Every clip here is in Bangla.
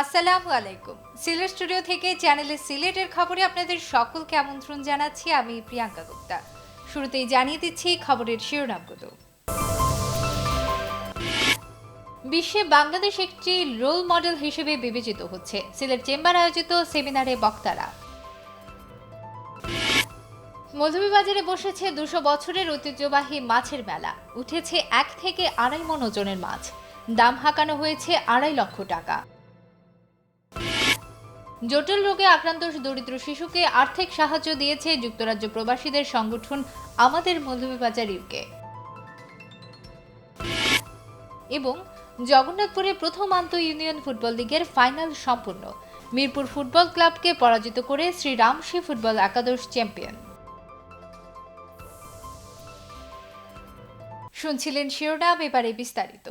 আসসালামু আলাইকুম। সিলেট স্টুডিও থেকে চ্যানেলে সিলেটের খবরে আপনাদের সকলকে আমন্ত্রণ জানাচ্ছি। আমি প্রিয়াঙ্কা গুপ্তা। শুরুতেই জানিয়ে দিচ্ছি খবরের শিরোনামগুলো। বিশ্বে বাংলাদেশ একটি রোল মডেল হিসেবে বিবেচিত হচ্ছে, সিলেট চেম্বার আয়োজিত সেমিনারে বক্তারা। মৌলভীবাজারে বসেছে 200 বছরের ঐতিহ্যবাহী মাছের মেলা। উঠেছে 1 থেকে 2.5 মণ ওজনের মাছ। দাম হাঁকানো হয়েছে 2.5 লক্ষ টাকা। জটিল রোগে আক্রান্ত দরিদ্র শিশুকে আর্থিক সাহায্য দিয়েছে যুক্তরাজ্য প্রবাসীদের সংগঠন আমাদের মৌলভীবাজার ইউকে। এবং জগন্নাথপুরে প্রথম আন্তঃ ইউনিয়ন ফুটবল লিগের ফাইনাল সম্পন্ন। মিরপুর ফুটবল ক্লাবকে পরাজিত করে শ্রীরামসী ফুটবল একাদশ চ্যাম্পিয়ন। শুনছিলেন শিরোনাম, এবারে বিস্তারিত।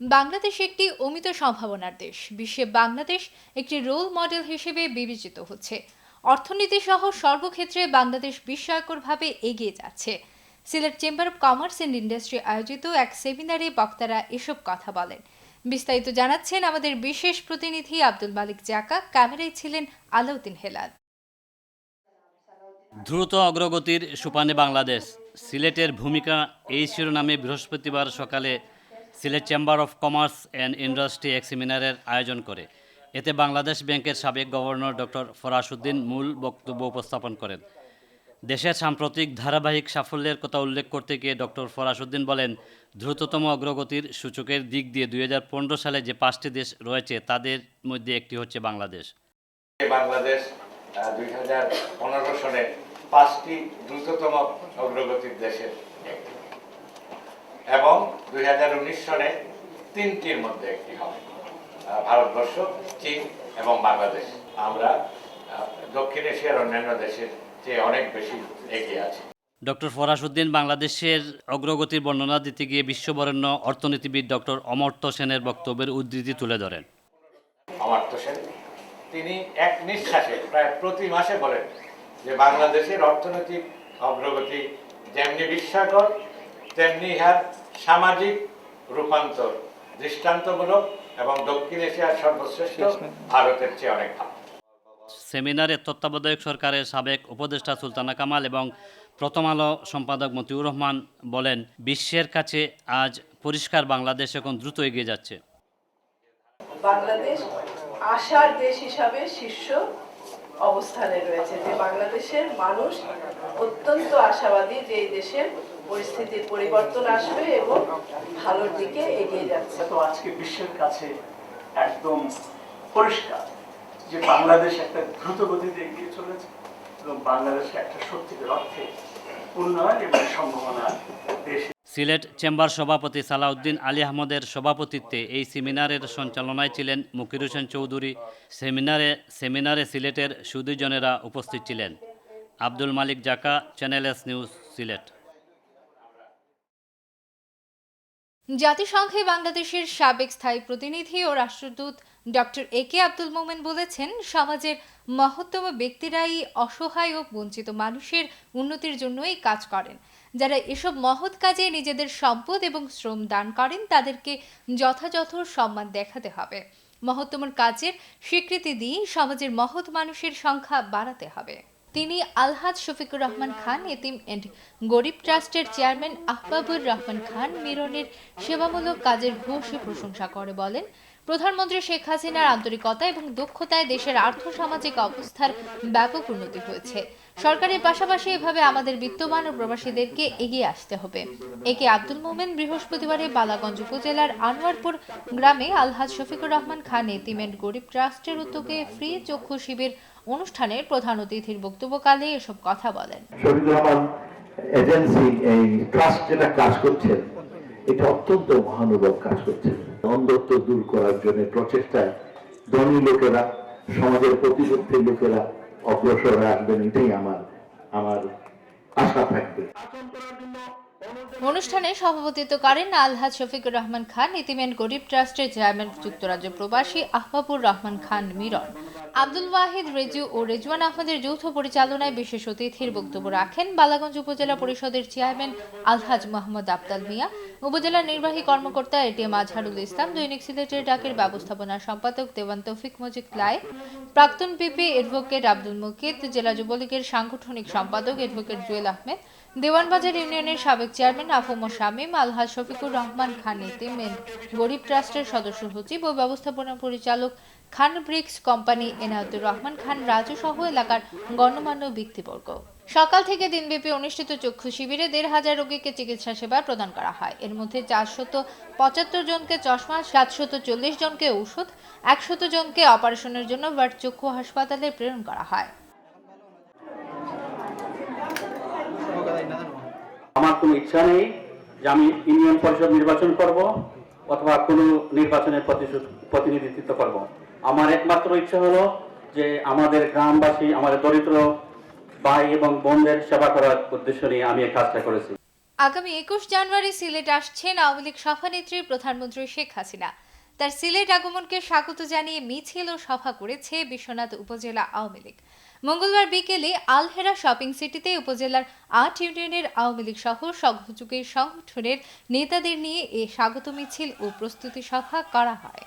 বাংলাদেশ একটি অমিত সম্ভাবনার দেশ। বিশ্বে বাংলাদেশ একটি রোল মডেল হিসেবে বিবেচিত হচ্ছে। অর্থনীতি সহ সর্বক্ষেত্রে বাংলাদেশ বিস্ময়করভাবে এগিয়ে যাচ্ছে। Sylhet chamber of commerce and industry আয়োজিত এক সেমিনারে বক্তারা এসব কথা বলেন। বিস্তারিত জানাচ্ছেন আমাদের বিশেষ প্রতিনিধি আব্দুল মালিক জাকা। ক্যামেরায় ছিলেন আলাউদ্দিন হেলাল। দ্রুত অগ্রগতির সোপানে বাংলাদেশ, সিলেটের ভূমিকা এই শিরোনামে বৃহস্পতিবার সকালে Sylhet chamber of commerce and industry এক সেমিনারের আয়োজন করে। এতে বাংলাদেশ ব্যাংকের সাবেক গভর্নর ডক্টর ফরাসউদ্দিন মূল বক্তব্য উপস্থাপন করেন। দেশের সাম্প্রতিক ধারাবাহিক সাফল্যের কথা উল্লেখ করতে গিয়ে ডক্টর ফরাসউদ্দিন বলেন, দ্রুততম অগ্রগতির সূচকের দিক দিয়ে 2015 সালে যে 5টি দেশ রয়েছে তাদের মধ্যে একটি হচ্ছে বাংলাদেশ। বাংলাদেশ 2015 সনে 5টি দ্রুততম অগ্রগতির দেশের একটি এবং 2019 সনে 3টির মধ্যে একটি হবে। ভারতবর্ষ, চীন এবং বাংলাদেশ। আমরা দক্ষিণ এশিয়ার অন্যান্য দেশের চেয়ে অনেক বেশি এগিয়ে আছি। ডক্টর ফরাসউদ্দিন বাংলাদেশের অগ্রগতির বর্ণনা দিতে গিয়ে বিশ্ববরেণ্য অর্থনীতিবিদ ডক্টর অমর্ত্য সেনের বক্তব্যের উদ্ধৃতি তুলে ধরেন। অমর্ত্য সেন তিনি এক নিঃশ্বাসে প্রায় প্রতি মাসে বলেন যে বাংলাদেশের অর্থনৈতিক অগ্রগতি যেমনি বিস্ময়কর, তেমনি ইহার সামাজিক রূপান্তর দৃষ্টান্তমূলক এবং দক্ষিণ এশিয়ার সর্বশ্রেষ্ঠ ভারতের চেয়ে অনেক ভালো। সেমিনারে তত্ত্বাবধায়ক সরকারের সাবেক উপদেষ্টা সুলতানা কামাল এবং প্রথম আলো সম্পাদক মতিউর রহমান বলেন, বিশ্বের কাছে আজ পরিষ্কার বাংলাদেশ এখন দ্রুত এগিয়ে যাচ্ছে। বাংলাদেশ আশার দেশ হিসাবে শীর্ষ অবস্থানে রয়েছে, যে বাংলাদেশের মানুষ অত্যন্ত আশাবাদী যে এই দেশের পরিস্থিতির পরিবর্তন আসবে এবং ভালোর দিকে এগিয়ে যাচ্ছে। তো আজকে বিশ্বের কাছে একদম পরিষ্কার যে বাংলাদেশ একটা দ্রুত গতিতে এগিয়ে চলেছে এবং বাংলাদেশ একটা সত্যিকার অর্থে উন্নয়ন এবং সম্ভাবনার দেশ। সিলেট চেম্বার সভাপতি সালাউদ্দিন আলী আহমদের সভাপতিত্বে এই সেমিনারের সঞ্চালনায় ছিলেন মুকির হোসেন চৌধুরী। সেমিনারে সিলেটের সুধীজনেরা উপস্থিত ছিলেন। আব্দুল মালিক জাকা, চ্যানেল এস নিউজ, সিলেট। জাতিসংঘে বাংলাদেশের সাবেক স্থায়ী প্রতিনিধি ও রাষ্ট্রদূত ডক্টর একে আব্দুল মোমেন বলেছেন, সমাজের মহত্তম ব্যক্তিরাই অসহায় ও বঞ্চিত মানুষের উন্নতির জন্যই কাজ করেন। যারা এসব মহৎ কাজে নিজেদের সম্পদ এবং শ্রম দান করেন তাদেরকে যথাযথ সম্মান দেখাতে হবে। মহত্তম কাজের স্বীকৃতি দিয়ে সমাজের মহৎ মানুষের সংখ্যা বাড়াতে হবে। তিনি আলহাজ শফিকুর রহমান খান এতিম এন্ড গরিব ট্রাস্টের চেয়ারম্যান আহবাবুর রহমান খান মিরনের সেবামূলক কাজের ভূয়সী প্রশংসা করে বলেন, প্রধানমন্ত্রী শেখ হাসিনার আন্তরিকতা এবং দক্ষতায় দেশের আর্থসামাজিক অবস্থার ব্যাপক উন্নতি হয়েছে। সরকারের পাশাপাশি এভাবে আমাদের বিত্তবান ও প্রবাসীদেরকে এগিয়ে আসতে হবে। একে আব্দুল মোমেন বৃহস্পতিবারে বালাগঞ্জ উপজেলার আনোয়ারপুর গ্রামে আলহাজ শফিকুর রহমান খান এতিম এন্ড গরিব ট্রাস্টের উদ্যোগে ফ্রি চক্ষু শিবির অনুষ্ঠানে প্রধান অতিথির বক্তব্যকালে এসব কথা বলেন। শফিকুর রহমান এজেন্সি এই ট্রাস্ট যেটা কাজ করছেন, এটা অত্যন্ত মহানুভব কাজ করছেন। অন্ধত্ব দূর করার জন্য প্রচেষ্টায় ধনী লোকেরা, সমাজের প্রতিপক্ষের লোকেরা অগ্রসর আসবেন, এটাই আমার আশা থাকবে। অনুষ্ঠানে সভাপতিত্ব করেন আলহাজ শফিকুর রহমান খান এতিম এন্ড গরিব ট্রাস্টের চেয়ারম্যান যুক্তরাজ্য প্রবাসী আহবাবুর রহমান খান মিরন। আব্দুল ওয়াহিদ রেজু ও রেজওয়ান আহমেদের যৌথ পরিচালনায় বিশেষ অতিথির বক্তব্য রাখেন বালাগঞ্জ উপজেলা পরিষদের চেয়ারম্যান আলহাজ মোহাম্মদ আফতাল মিয়া, উপজেলা নির্বাহী কর্মকর্তা এটিএম আজহারুল ইসলাম, দৈনিক সিলেটের ডাকের ব্যবস্থাপনা সম্পাদক দেওয়ান তৌফিক মজিদ লাই, প্রাক্তন পিপি অ্যাডভোকেট আব্দুল মুকিত, জেলা যুবলীগের সাংগঠনিক সম্পাদক অ্যাডভোকেট জুয়েল আহমেদ, দেওয়ানবাজার ইউনিয়নের সাবেক চেয়ারম্যান আফম শামীম, আলহাজ শফিকুর রহমান খান ইতিম এন্ড গরিব ট্রাস্টের সদস্য সচিব ও ব্যবস্থাপনা পরিচালক খান ব্রিক্স কোম্পানি এনায়েতুর রহমান খান রাজু সহ এলাকার গণ্যমান্য ব্যক্তিবর্গ। সকাল থেকে দিনব্যাপী অনুষ্ঠিত চক্ষু শিবিরে ১৫০০ রোগীকে চিকিৎসা সেবা প্রদান করা হয়। এর মধ্যে ৪৭৫ জনকে চশমা, ৭৪০ জনকে ঔষধ, ১০০ জনকে অপারেশনের জন্য ওয়ার্ড চক্ষু হাসপাতালে প্রেরণ করা হয়। আমার কোনো ইচ্ছা নেই যে আমি ইউনিয়ন পরিষদ নির্বাচন করব অথবা কোনো নির্বাচনের প্রতিনিধিত্ব করব। আমার একমাত্র ইচ্ছা হলো যে আমাদের গ্রামবাসী, আমাদের দরিদ্র ভাই এবং বোনদের সেবা করার উদ্দেশ্য নিয়ে আমি এই কাজটা করেছি। আগামী ২১ জানুয়ারি সিলেট আসছেন আওয়ামী লীগ সভানেত্রী প্রধানমন্ত্রী শেখ হাসিনা। তার সিলেট আগমনকে স্বাগত জানিয়ে মিছিল ও সভা করেছে বিশ্বনাথ উপজেলা আওয়ামী লীগ। মঙ্গলবার বিকেলে আলহেরা শপিং সিটিতে উপজেলার ৮ ইউনিয়নের আওয়ামী লীগ সহ সহযোগী সংগঠনের নেতাদের নিয়ে এ স্বাগত মিছিল ও প্রস্তুতি সভা করা হয়।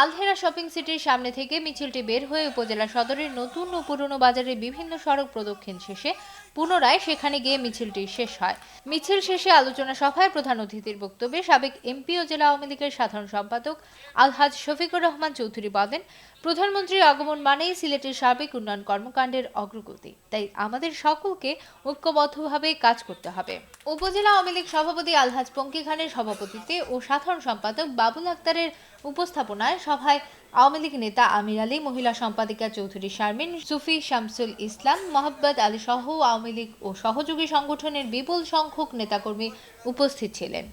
আলহেরা শপিং সিটির সামনে থেকে মিছিলটি বের হয়ে উপজেলা সদরের নতুন ও পুরনো বাজারের বিভিন্ন সড়ক প্রদক্ষিণ শেষে পুনরায় সেখানে গিয়ে মিছিলটি শেষ হয়। মিছিল শেষে আলোচনা সভায় প্রধান অতিথির বক্তব্যে সাবেক এমপি ও জেলা আওয়ামী লীগের সাধারণ সম্পাদক আলহাজ শফিকুর রহমান চৌধুরী বলেন, প্রধানমন্ত্রীর আগমন মানেই সিলেটের সার্বিক উন্নয়ন কর্মকাণ্ডের অগ্রগতি, তাই আমাদের সকলকে ঐক্যবদ্ধভাবে কাজ করতে হবে। উপজেলা আওয়ামী লীগ সভাপতি আলহাজ পঙ্কি খানের সভাপতিত্বে ও সাধারণ সম্পাদক বাবুল আক্তারের উপস্থাপনায় সভায় আওয়ামী লীগ নেতা আমির আলী, মহিলা সম্পাদিকা চৌধুরী শারমিন, সুফি শামসুল ইসলাম, মোহাম্মদ আলী সহ আওয়ামী লীগ ও সহযোগী সংগঠনের বিপুল সংখ্যক নেতাকর্মী উপস্থিত ছিলেন।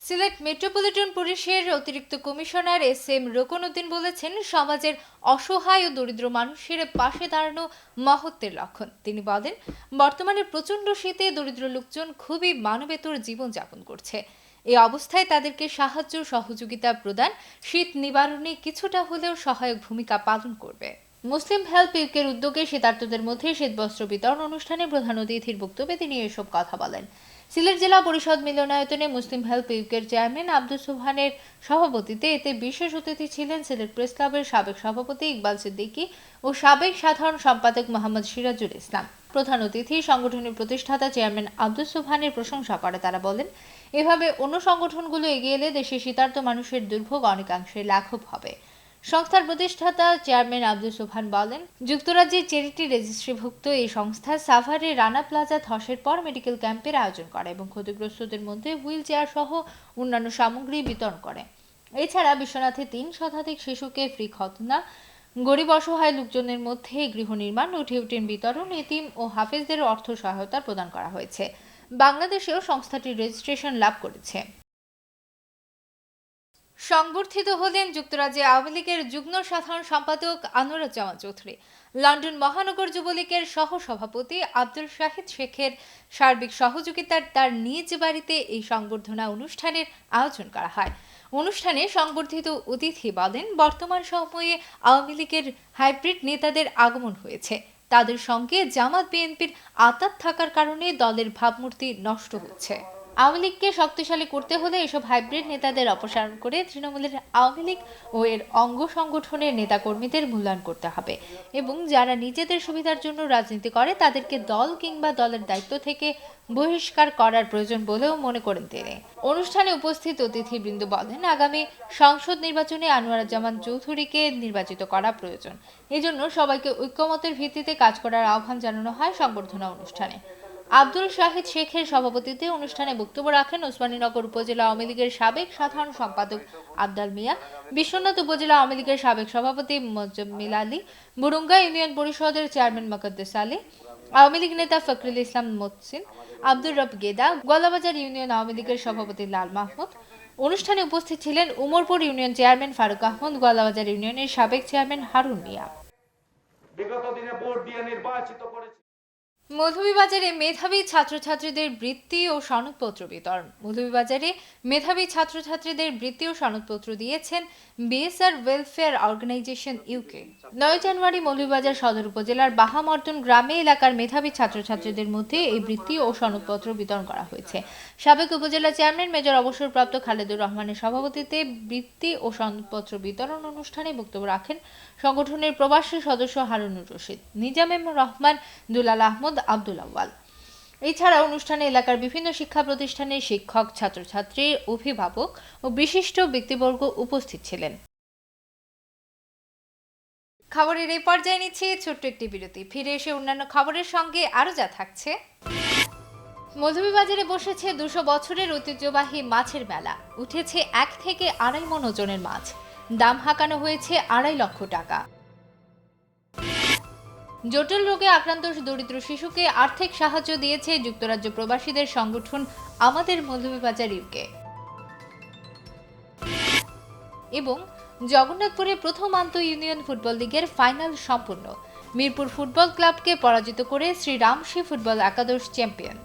সিলেট মেট্রোপলিটন পুলিশের অতিরিক্ত কমিশনার এস.এম. রোকনউদ্দিন বলেছেন, সমাজের অসহায় ও দরিদ্র মানুষের পাশে দাঁড়ানো মহত্বের লক্ষণ। তিনি বলেন, বর্তমানে প্রচণ্ড শীতে দরিদ্র লোকজন খুবই মানবেতর জীবনযাপন করছে। এই অবস্থায় তাদেরকে সাহায্য সহযোগিতা প্রদান শীত নিবারণে কিছুটা হলেও সহায়ক ভূমিকা পালন করবে। মুসলিম হেল্প ইউকের উদ্যোগে শীতার্তদের মধ্যে শীতবস্ত্র বিতরণ অনুষ্ঠানে প্রধান অতিথির বক্তব্যে তিনি এসব কথা বলেন। সিলেট জেলা পরিষদ মিলনায়তনে মুসলিম হেল্প ইউকের চেয়ারম্যান আব্দুল সুবহানের সভাপতিত্বে এতে বিশেষ অতিথি ছিলেন সিলেট প্রেস ক্লাবের সাবেক সভাপতি ইকবাল সিদ্দিকী ও সাবেক সাধারণ সম্পাদক মোহাম্মদ সিরাজুল ইসলাম। প্রধান অতিথি সংগঠনের প্রতিষ্ঠাতা চেয়ারম্যান আব্দুল সুবহানের প্রশংসা করে তারা বলেন, এভাবে অন্য সংগঠনগুলো এগিয়ে এলে দেশের শীতার্ত মানুষের দুর্ভোগ অনেকাংশে লাঘব হবে। সংস্থার প্রতিষ্ঠাতা চেয়ারম্যান আব্দুল সুবহান বলেন, যুক্তরাজ্যের চ্যারিটি রেজিস্ট্রিভুক্ত এই সংস্থা সাভারে রানা প্লাজা ধসের পর মেডিকেল ক্যাম্পের আয়োজন করে এবং ক্ষতিগ্রস্তদের মধ্যে হুইল চেয়ার সহ অন্যান্য সামগ্রী বিতরণ করে। এছাড়া বিশ্বনাথে ৩ শতাধিক শিশুকে ফ্রি খতনা, গরিব অসহায় লোকজনের মধ্যে গৃহ নির্মাণ ও টিউটিন বিতরণ, এতিম ও হাফেজদের অর্থ সহায়তা প্রদান করা হয়েছে। বাংলাদেশেও সংস্থাটির রেজিস্ট্রেশন লাভ করেছে। সংবর্ধিত হলেন যুক্তরাজ্যে আওয়ামী লীগের যুগ্ম সাধারণ সম্পাদক আনোয়ারুজ্জামান চৌধুরী। লন্ডন মহানগর যুবলীগের সহ সভাপতি আব্দুল শাহিদ শেখের সার্বিক সহযোগিতার তার নিজ বাড়িতে এই সংবর্ধনা অনুষ্ঠানের আয়োজন করা হয়। অনুষ্ঠানে সংবর্ধিত অতিথি বলেন, বর্তমান সময়ে আওয়ামী লীগের হাইব্রিড নেতাদের আগমন হয়েছে। তাদের সঙ্গে জামাত বিএনপির আঁতাত থাকার কারণে দলের ভাবমূর্তি নষ্ট হচ্ছে। আওয়ামী লীগকে শক্তিশালী করতে হলে এসব হাইব্রিড নেতাদের অপসারণ করে তৃণমূলের আওয়ামী লীগ ও এর অঙ্গ সংগঠনের নেতাকর্মীদের মূল্যায়ন করতে হবে এবং যারা নিজেদের সুবিধার জন্য রাজনীতি করে তাদেরকে দল কিংবা দলের দায়িত্ব থেকে বহিষ্কার করার প্রয়োজন বলেও মনে করেন তিনি। অনুষ্ঠানে উপস্থিত অতিথিবৃন্দ বলেন, আগামী সংসদ নির্বাচনে আনোয়ারুজ্জামান চৌধুরীকে নির্বাচিত করা প্রয়োজন। এজন্য সবাইকে ঐক্যমতের ভিত্তিতে কাজ করার আহ্বান জানানো হয় সংবর্ধনা অনুষ্ঠানে। আব্দুল শাহিদ শেখের সভাপতিত্বে অনুষ্ঠানে বক্তব্য রাখেন ওসমানীনগর উপজেলা আওয়ামী লীগের সাবেক সাধারণ সম্পাদক আবদাল মিয়া, বিশ্বনাথ উপজেলা আওয়ামী লীগের সাবেক সভাপতি মোজাম্মেল আলী, বুরুঙ্গা ইউনিয়ন পরিষদের চেয়ারম্যান মুকদ্দেস আলী, আওয়ামী লীগ নেতা ফখরুল ইসলাম মহসিন, আব্দুর রব গেদা, গলাবাজার ইউনিয়ন আওয়ামী লীগের সভাপতি লাল মাহমুদ। অনুষ্ঠানে উপস্থিত ছিলেন উমরপুর ইউনিয়ন চেয়ারম্যান ফারুক আহমদ, গলাবাজার ইউনিয়নের সাবেক চেয়ারম্যান হারুন মিয়া। বিগত দিনে ভোট দিয়ে নির্বাচিত করেছে। মৌলভীবাজারে মেধাবী ছাত্রছাত্রীদের বৃত্তি ও সনদপত্র বিতরণ। মৌলভীবাজারে মেধাবী ছাত্রছাত্রীদের বৃত্তি ও সনদপত্র দিয়েছেন বিএসআর ওয়েলফেয়ার অর্গানাইজেশন ইউকে। 9 জানুয়ারি মৌলভীবাজার সদর উপজেলার বাহামর্দন গ্রামে এলাকার মেধাবী ছাত্রছাত্রীদের মধ্যে এই বৃত্তি ও সনদপত্র বিতরণ করা হয়েছে। সাবেক উপজেলা চেয়ারম্যান মেজর অবসরপ্রাপ্ত খালেদুর রহমানের সভাপতিত্বে বৃত্তি ও সনদপত্র বিতরণ অনুষ্ঠানে বক্তব্য রাখেন সংগঠনের প্রবাসী সদস্য হারুনুর রশিদ, নিজাম রহমান, দুলাল আহমদ, আব্দুল আউয়াল। এছাড়া অনুষ্ঠানে এলাকার বিভিন্ন শিক্ষা প্রতিষ্ঠানের শিক্ষক, ছাত্রছাত্রী, অভিভাবক ও বিশিষ্ট ব্যক্তিবর্গ উপস্থিত ছিলেন। খবরের এই পর্যায়ে নিচ্ছি ছোট্ট একটি বিরতি। ফিরে এসে অন্যান্য খবরের সঙ্গে আরো যা থাকছে। মৌলভীবাজারে বসেছে 200 বছরের ঐতিহ্যবাহী মাছের মেলা। উঠেছে 1 থেকে 2.5 মণ ওজনের মাছ। দাম হাঁকানো হয়েছে 2.5 লক্ষ টাকা। জটিল রোগে আক্রান্ত দরিদ্র শিশুকে আর্থিক সাহায্য দিয়েছে যুক্তরাজ্য প্রবাসীদের সংগঠন আমাদের মৌলভীবাজার ইউকে। এবং জগন্নাথপুরে প্রথম আন্তঃ ইউনিয়ন ফুটবল লিগের ফাইনাল সম্পন্ন। মিরপুর ফুটবল ক্লাবকে পরাজিত করে শ্রীরামসী ফুটবল একাদশ চ্যাম্পিয়ন।